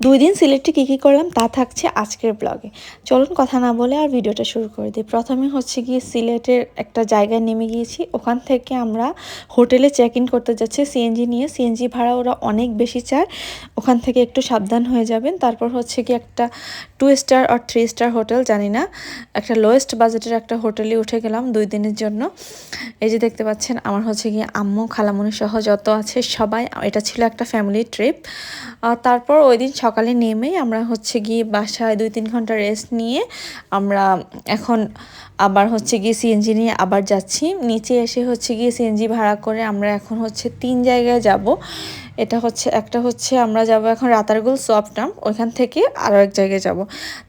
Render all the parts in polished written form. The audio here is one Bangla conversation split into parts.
2 দিন সিলেটে কী করলাম তা থাকছে আজকের ব্লগে। চলুন কথা না বলে আর ভিডিওটা শুরু করে দিই। প্রথমে হচ্ছে গিয়ে সিলেটের একটা জায়গায় নেমে গিয়েছি। ওখান থেকে আমরা হোটেলে চেক ইন করতে যাচ্ছি সিএনজি নিয়ে। সিএনজি ভাড়া ওরা অনেক বেশি চায়, ওখান থেকে একটু সাবধান হয়ে যাবেন। তারপর হচ্ছে কি একটা 2 স্টার আর 3 স্টার হোটেল জানি না, একটা লোয়েস্ট বাজেটের একটা হোটেলে উঠে গেলাম 2 দিনের জন্য। এই যে দেখতে পাচ্ছেন আমার হচ্ছে গিয়ে আম্মু খালামণি সহ যত আছে সবাই, এটা ছিল একটা ফ্যামিলি ট্রিপ। তারপর ওই দিন সকালে নেমেই আমরা হচ্ছে গিয়ে বাসায় 2-3 ঘন্টা রেস্ট নিয়ে আমরা এখন আবার হচ্ছে গিয়ে সিএনজি নিয়ে আবার যাচ্ছি। নিচে এসে হচ্ছে গিয়ে সিএনজি ভাড়া করে আমরা এখন হচ্ছে 3 জায়গায় যাব। এটা হচ্ছে একটা হচ্ছে আমরা যাব এখন রাতারগুল সফটাম, ওইখান থেকে আরও এক জায়গায় যাব।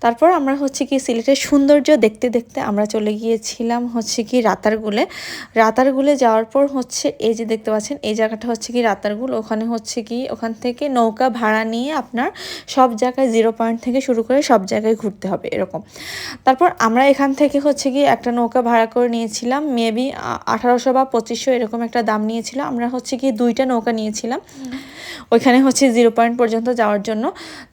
তারপর আমরা হচ্ছে কি সিলেটের সৌন্দর্য দেখতে দেখতে আমরা চলে গিয়েছিলাম হচ্ছে কি রাতারগুলে যাওয়ার পর হচ্ছে এই যে দেখতে পাচ্ছেন এই জায়গাটা হচ্ছে কি রাতারগুল। ওখানে হচ্ছে কি ওখান থেকে নৌকা ভাড়া নিয়ে আপনার সব জায়গায় 0 পয়েন্ট থেকে শুরু করে সব জায়গায় ঘুরতে হবে এরকম। তারপর আমরা এখান থেকে হচ্ছে কি একটা নৌকা ভাড়া করে নিয়েছিলাম, মেবি 1800 বা 2500 এরকম একটা দাম নিয়েছিল। আমরা হচ্ছে কি 2টা নৌকা নিয়েছিলাম ওইখানে হচ্ছে 0 পয়েন্ট পর্যন্ত যাওয়ার জন্য।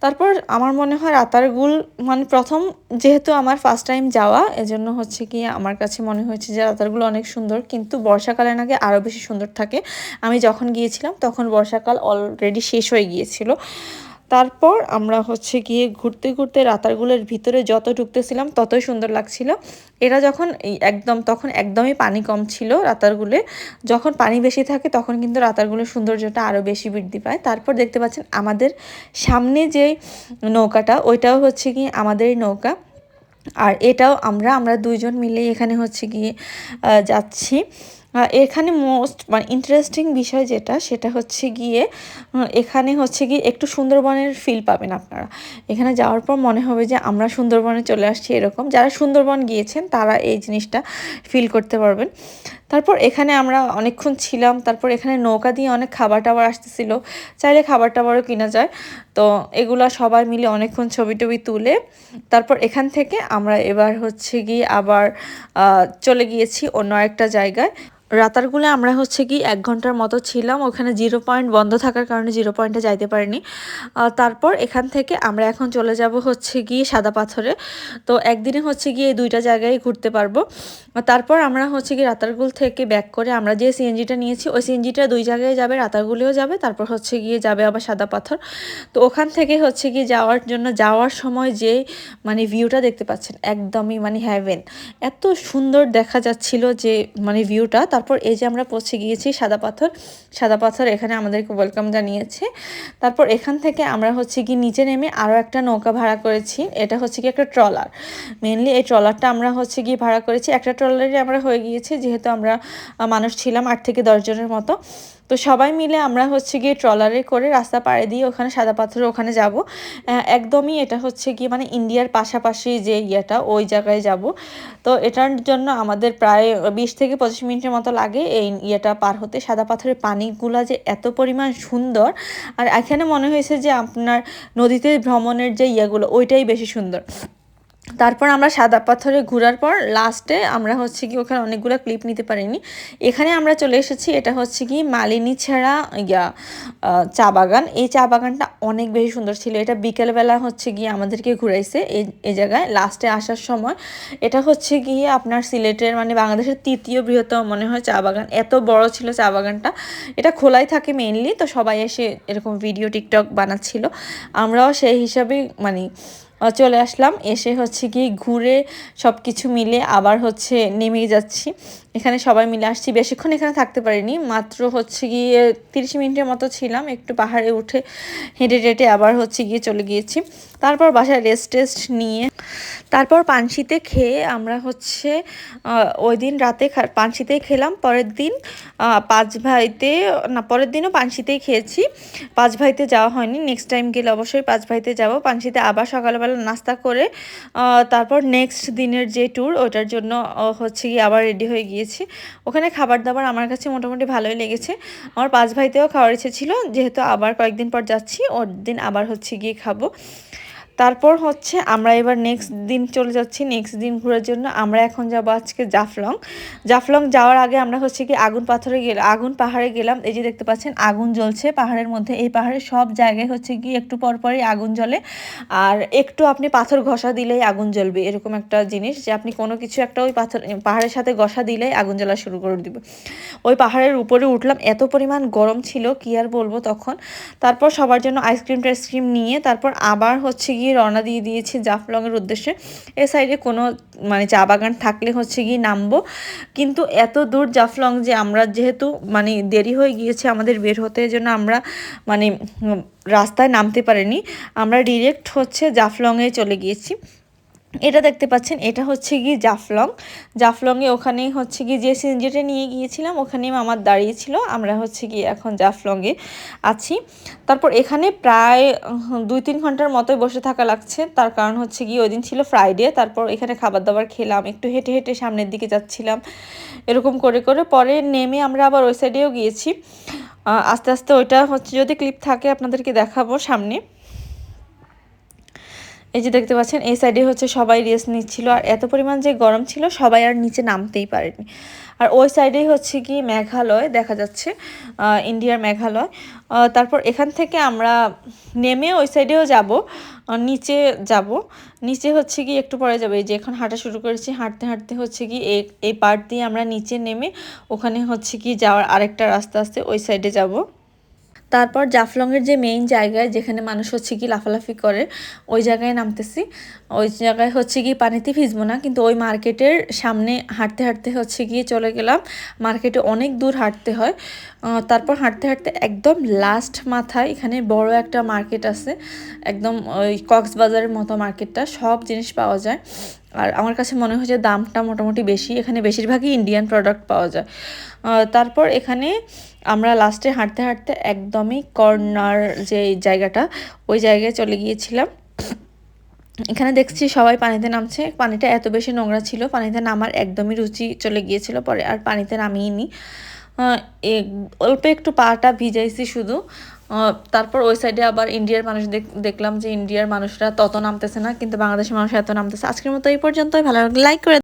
তারপর আমার মনে হয় রাতারগুল মানে প্রথম যেহেতু আমার ফার্স্ট টাইম যাওয়া, এজন্য হচ্ছে কি আমার কাছে মনে হয়েছে যে রাতারগুল অনেক সুন্দর, কিন্তু বর্ষাকালে নাকি আরও বেশি সুন্দর থাকে। আমি যখন গিয়েছিলাম তখন বর্ষাকাল অলরেডি শেষ হয়ে গিয়েছিল। তারপর আমরা হচ্ছে গিয়ে ঘুরতে ঘুরতে রাতারগুলের ভিতরে যত ঢুকতেছিলাম ততই সুন্দর লাগছিল। এরা যখন তখন একদমই পানি কম ছিল রাতারগুলে। যখন পানি বেশি থাকে তখন কিন্তু রাতারগুলের সৌন্দর্যটা আরও বেশি বৃদ্ধি পায়। তারপর দেখতে পাচ্ছেন আমাদের সামনে যে নৌকাটা ওইটাও হচ্ছে কি আমাদেরই নৌকা, আর এটাও আমরা 2 জন মিলেই এখানে হচ্ছে গিয়ে যাচ্ছি। এখানে মোস্ট মানে ইন্টারেস্টিং বিষয় যেটা সেটা হচ্ছে গিয়ে এখানে হচ্ছে গিয়ে একটু সুন্দরবনের ফিল পাবেন আপনারা। এখানে যাওয়ার পর মনে হবে যে আমরা সুন্দরবনে চলে আসছি এরকম। যারা সুন্দরবন গিয়েছেন তারা এই জিনিসটা ফিল করতে পারবেন। তারপর এখানে আমরা অনেকক্ষণ ছিলাম। তারপর এখানে নৌকা দিয়ে অনেক খাবার টাবার আসতেছিল, চাইলে খাবার টাবারও কিনা যায়। তো এগুলা সবাই মিলে অনেকক্ষণ ছবি টবি তুলে তারপর এখান থেকে আমরা এবার হচ্ছে গিয়ে আবার চলে গিয়েছি অন্য একটা জায়গায়। রাতারগুলে আমরা হচ্ছে কি 1 ঘন্টার মতো ছিলাম, ওখানে 0 পয়েন্ট বন্ধ থাকার কারণে 0 পয়েন্টে যাইতে পারিনি। তারপর এখান থেকে আমরা এখন চলে যাব হচ্ছে গিয়ে সাদা পাথরে। তো একদিনে হচ্ছে গিয়ে এই 2টা জায়গায় ঘুরতে পারবো। তারপর আমরা হচ্ছে গিয়ে রাতারগুল থেকে ব্যাক করে আমরা যে সিএনজিটা নিয়েছি ওই সিএনজিটা 2 জায়গায় যাবে, রাতারগুলেও যাবে, তারপর হচ্ছে গিয়ে যাবে আবার সাদা পাথর। তো ওখান থেকে হচ্ছে গিয়ে যাওয়ার সময় যে মানে ভিউটা দেখতে পাচ্ছেন একদমই মানে হ্যাভেন, এত সুন্দর দেখা যাচ্ছিল যে মানে ভিউটা। তারপর এই যে আমরা পৌঁছে গিয়েছি সাদা পাথর এখানে আমাদেরকে ওয়েলকাম জানিয়েছে। তারপর এখান থেকে আমরা হচ্ছে কি নিচে নেমে আরও একটা নৌকা ভাড়া করেছি। এটা হচ্ছে কি একটা ট্রলার, মেনলি এই ট্রলারটা আমরা হচ্ছে গিয়ে ভাড়া করেছি। একটা ট্রলারে আমরা হয়ে গিয়েছি, যেহেতু আমরা মানুষ ছিলাম 8 থেকে 10 জনের মতো। তো সবাই মিলে আমরা হচ্ছে গিয়ে ট্রলারে করে রাস্তা পাড়ে দিয়ে ওখানে সাদা পাথরে ওখানে যাব। একদমই এটা হচ্ছে গিয়ে মানে ইন্ডিয়ার পাশাপাশি যে ইয়েটা ওই জায়গায় যাব। তো এটার জন্য আমাদের প্রায় 20 থেকে 25 মিনিটের মতো লাগে এই ইয়েটা পার হতে। সাদা পাথরের পানিগুলা যে এত পরিমাণ সুন্দর, আর এখানে মনে হয়েছে যে আপনার নদীতে ভ্রমণের যে ইয়েগুলো ওইটাই বেশি সুন্দর। তারপর আমরা সাদা পাথরে ঘোরার পর লাস্টে আমরা হচ্ছে কি ওখানে অনেকগুলো ক্লিপ নিতে পারিনি। এখানে আমরা চলে এসেছি, এটা হচ্ছে কি মালিনী ছাড়া চা বাগান। এই চা বাগানটা অনেক বেশি সুন্দর ছিল। এটা বিকেলবেলা হচ্ছে গিয়ে আমাদেরকে ঘুরাইছে এই জায়গায় লাস্টে আসার সময়। এটা হচ্ছে গিয়ে আপনার সিলেটের মানে বাংলাদেশের 3য় বৃহত্তম মনে হয় চা বাগান, এত বড় ছিল চা বাগানটা। এটা খোলাই থাকে মেইনলি, তো সবাই এসে এরকম ভিডিও টিকটক বানাচ্ছিল। আমরাও সেই হিসাবে মানে চলে আসলাম। এসে হচ্ছে কি ঘুরে সব কিছু মিলে আবার হচ্ছে নেমে যাচ্ছি। এখানে সবাই মিলে আসছি, বেশিক্ষণ এখানে থাকতে পারিনি, মাত্র হচ্ছে গিয়ে 30 মিনিটের মতো ছিলাম। একটু পাহাড়ে উঠে হেঁটে টেটে আবার হচ্ছে গিয়ে চলে গিয়েছি। তারপর বাসায় রেস্ট নিয়ে তারপর পানশিতে খেয়ে আমরা হচ্ছে ওই দিন রাতে পানশিতেই খেলাম। পরের দিন পরের দিনও পানশিতেই খেয়েছি। 5 ভাইতে যাওয়া হয়নি, নেক্সট টাইম গেলে অবশ্যই 5 ভাইতে যাব। পানশিতে আবার সকালবেলা নাস্তা করে তারপর নেক্সট দিনের যে ট্যুর ওটার জন্য হচ্ছে গিয়ে আবার রেডি হয়ে গিয়েছি। ওখানে খাবার দাবার আমার কাছে মোটামুটি ভালোই লেগেছে। আমার 5 ভাইতেও খাওয়ার ইচ্ছে ছিল, যেহেতু আবার কয়েকদিন পর যাচ্ছি ওর দিন আবার হচ্ছে গিয়ে খাবো। তারপর হচ্ছে আমরা এবার নেক্সট দিন চলে যাচ্ছি, নেক্সট দিন ঘোরার জন্য। আমরা এখন যাব আজকে জাফলং। জাফলং যাওয়ার আগে আমরা হচ্ছে কি আগুন পাহাড়ে গেলাম। এই যে দেখতে পাচ্ছেন আগুন জ্বলছে পাহাড়ের মধ্যে। এই পাহাড়ের সব জায়গায় হচ্ছে কি একটু পরপরই আগুন জ্বলে, আর একটু আপনি পাথর ঘষা দিলেই আগুন জ্বলবে, এরকম একটা জিনিস যে আপনি কোনো কিছু একটা ওই পাহাড়ের সাথে ঘষা দিলেই আগুন জ্বলা শুরু করে দিবে। ওই পাহাড়ের উপরে উঠলাম, এত পরিমাণ গরম ছিল কি আর বলবো তখন। তারপর সবার জন্য আইসক্রিম নিয়ে তারপর আবার হচ্ছে গিয়ে রওনা দিয়ে দিয়েছি জাফলংয়ের উদ্দেশ্যে। এ সাইডে কোনো মানে চা বাগান থাকলে হচ্ছে গিয়ে নামবো, কিন্তু এত দূর জাফলং যে আমরা যেহেতু মানে দেরি হয়ে গিয়েছে আমাদের বের হতে, জন্য আমরা মানে রাস্তায় নামতে পারিনি। আমরা ডিরেক্ট হচ্ছে জাফলংয়ে চলে গিয়েছি। এটা দেখতে পাচ্ছেন, এটা হচ্ছে গিয়ে জাফলংয়ে ওখানেই হচ্ছে গিয়ে যে সিনজিটা নিয়ে গিয়েছিলাম ওখানেই আমার দাঁড়িয়েছিল। আমরা হচ্ছে গিয়ে এখন জাফলংয়ে আছি। তারপর এখানে প্রায় 2-3 ঘন্টার মতোই বসে থাকা লাগছে, তার কারণ হচ্ছে গিয়ে ওই দিন ছিল ফ্রাইডে। তারপর এখানে খাবার দাবার খেলাম, একটু হেঁটে হেঁটে সামনের দিকে যাচ্ছিলাম, এরকম করে করে পরে নেমে আমরা আবার ওই সাইডেও গিয়েছি। আস্তে আস্তে ওইটা হচ্ছে যদি ক্লিপ থাকে আপনাদেরকে দেখাবো সামনে। এই যে দেখতে পাচ্ছেন এই সাইডে হচ্ছে সবাই রেস্ট নিচ্ছিল, আর এত পরিমাণ যে গরম ছিল সবাই আর নিচে নামতেই পারেনি। আর ওই সাইডেই হচ্ছে কি মেঘালয় দেখা যাচ্ছে, ইন্ডিয়ার মেঘালয়। তারপর এখান থেকে আমরা নেমে ওই সাইডেও যাব, নিচে যাব। নিচে হচ্ছে কি একটু পরে যাবে, এই যে এখন হাঁটা শুরু করেছি, হাঁটতে হাঁটতে হচ্ছে কি এই পার্ট দিয়ে আমরা নিচে নেমে ওখানে হচ্ছে কি যাওয়ার আরেকটা রাস্তা আছে, ওই সাইডে যাব। তারপর জাফলংয়ের যে মেইন জায়গায় যেখানে মানুষ হচ্ছে কি লাফালাফি করে ওই জায়গায় নামতেছি। ওই জায়গায় হচ্ছে কি পানিতে ভিজবো না, কিন্তু ওই মার্কেটের সামনে হাঁটতে হাঁটতে হচ্ছে গিয়ে চলে গেলাম। মার্কেটে অনেক দূর হাঁটতে হয়। তারপর হাঁটতে হাঁটতে একদম লাস্ট মাথায় এখানে বড় একটা মার্কেট আছে, একদম ওই কক্সবাজারের মতো মার্কেটটা, সব জিনিস পাওয়া যায়। আর আমার কাছে মনে হয় যে দামটা মোটামুটি বেশি, এখানে বেশিরভাগই ইন্ডিয়ান প্রোডাক্ট পাওয়া যায়। তারপর এখানে আমরা লাস্টে হাঁটতে হাঁটতে একদমই কর্নার যে জায়গাটা ওই জায়গায় চলে গিয়েছিলাম। এখানে দেখছি সবাই পানিতে নামছে, পানিটা এত বেশি নোংরা ছিল, পানিতে নামার একদমই রুচি চলে গিয়েছিল, পরে আর পানিতে নামিনি। অল্প একটু পাটা ভিজাইছি শুধু। তারপর ওই সাইডে আবার ইন্ডিয়ার মানুষ দেখলাম যে ইন্ডিয়ার মানুষরা তত নামতেছে না, কিন্তু বাংলাদেশের মানুষ এত নামতেছে। আজকের মতো এই পর্যন্তই, ভালো লাগলে লাইক করে